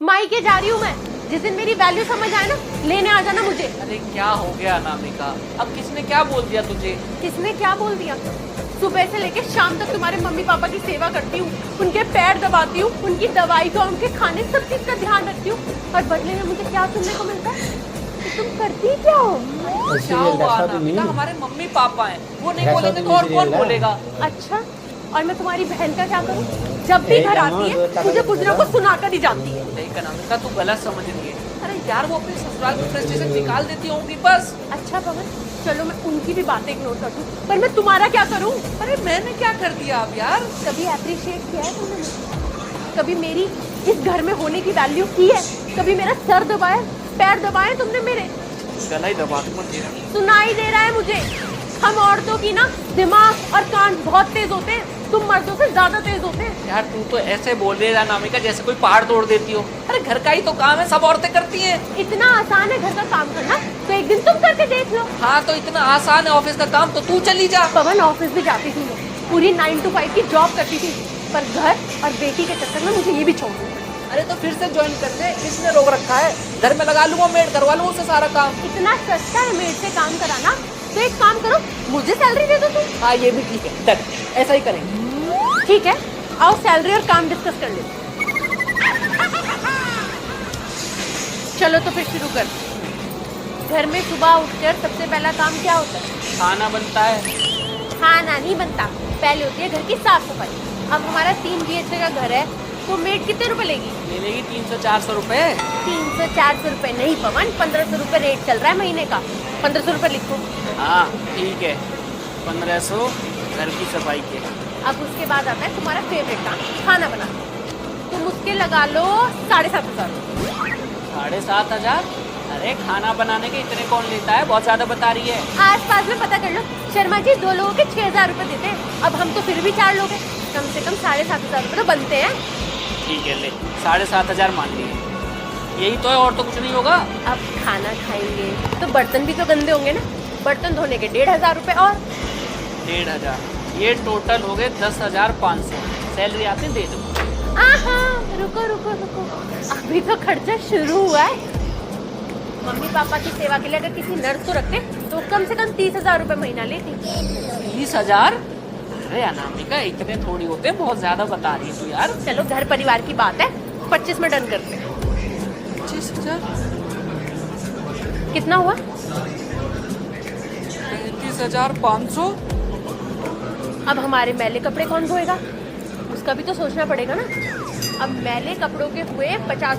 मायके जा रही हूँ मैं। जिस दिन मेरी वैल्यू समझ आए ना, लेने आ जाना मुझे। अरे क्या हो गया अनामिका, अब किसने क्या बोल दिया तुझे? किसने क्या बोल दिया? सुबह से लेकर शाम तक तुम्हारे मम्मी पापा की सेवा करती हूँ, उनके पैर दबाती हूँ, उनकी दवाई का, उनके खाने, सब चीज का ध्यान रखती हूँ, और बदले में मुझे क्या सुनने को मिलता है? तो तुम करती क्या हो? क्या हुआ अनामिका, हमारे मम्मी पापा हैं, वो नहीं बोलेंगे तो और कौन बोलेगा? अच्छा, और मैं तुम्हारी बहन का क्या करूँ? जब भी घर आती है मुझे कुछ ना कुछ सुनाकर ही जाती है। देख अनामिका, तू गलत समझ रही है। अरे यार, वो अपने ससुराल में फ्रस्ट्रेशन निकाल देती होंगी बस। अच्छा पवन, चलो मैं उनकी भी बातें इग्नोर कर दूं, पर मैं तुम्हारा क्या करूं? अरे मैंने क्या कर दिया अब यार? कभी अप्रिशिएट किया है तुमने मुझे? कभी मेरी इस घर में होने की वैल्यू की है? कभी मेरा सर दबाया, पैर दबाए तुमने मेरे? गला ही दबा दूंगा तेरा। सुनाई दे रहा है मुझे। हम औरतों की ना दिमाग और कान बहुत तेज होते हैं, तुम मर्दों से ज्यादा तेज होते हैं। यार तू तो ऐसे बोल रही है अनामिका जैसे कोई पहाड़ तोड़ देती हो। अरे घर का ही तो काम है, सब औरतें करती हैं। इतना आसान है घर का काम करना, तो एक दिन तुम करके देख लो। हाँ तो इतना आसान है ऑफिस का काम, तो तू चली जा। पवन, ऑफिस भी जाती थी मैं, पूरी 9 to 5 की जॉब करती थी, पर घर और बेटी के चक्कर में मुझे ये भी छोड़ दिया। अरे तो फिर से ज्वाइन कर ले, किसने रोक रखा है? घर में लगा लूंगा, मेड करवा लूंगा उससे सारा काम। इतना सस्ता है मेड से काम कराना, तो एक काम करो, मुझे सैलरी दे दो तुम। हाँ ये भी ठीक है, डन, ऐसा ही करेंगे। ठीक है, आओ सैलरी और काम डिस्कस कर ले। चलो तो फिर शुरू कर। घर में सुबह उठकर सबसे पहला काम क्या होता है? खाना बनता है। खाना नहीं बनता, पहले होती है घर की साफ सफाई। अब हमारा 3 BHK का घर है, तो मेड कितने रुपए लेगी? ले लेगी 300-400 रुपए। 300-400 रुपए नहीं पवन, 1500 रुपए रेट चल रहा है महीने का। 1500 रुपए लिखो। हाँ ठीक है, 1500 घर की सफाई के। अब उसके बाद आता है तुम्हारा फेवरेट काम, खाना बनाना। तुम उसके लगा लो 7,500। 7,500? अरे खाना बनाने के इतने कौन लेता है, बहुत ज्यादा बता रही है। आस पास में पता कर लो, शर्मा जी 2 लोगों के 6,000 रुपए देते हैं। अब हम तो फिर भी 4 लोग हैं, कम से कम 7,500 रुपए तो बनते हैं। ठीक है ले, 7,500 मान लिए, यही तो है, और तो कुछ नहीं होगा। अब खाना खाएंगे तो बर्तन भी तो गंदे होंगे ना, बर्तन धोने के 1,500 रुपए और 1,500, ये टोटल हो गए 10,500। सैलरी आते दे दो। आहा, रुको रुको रुको, अभी तो खर्चा शुरू हुआ है। मम्मी पापा की सेवा के लिए अगर किसी नर्स को रखते तो कम से कम 30,000 रुपए महीना लेती। 30,000? अरे अनामिका, इतने थोड़ी होते हैं, बहुत ज्यादा बता रही है तू यार। चलो घर परिवार की बात है, 25 में डन करते हैं। 25,000? कितना हुआ? 35,500। अब हमारे मैले कपड़े कौन धोएगा? उसका भी तो सोचना पड़ेगा ना। अब मैले कपड़ों के हुए 50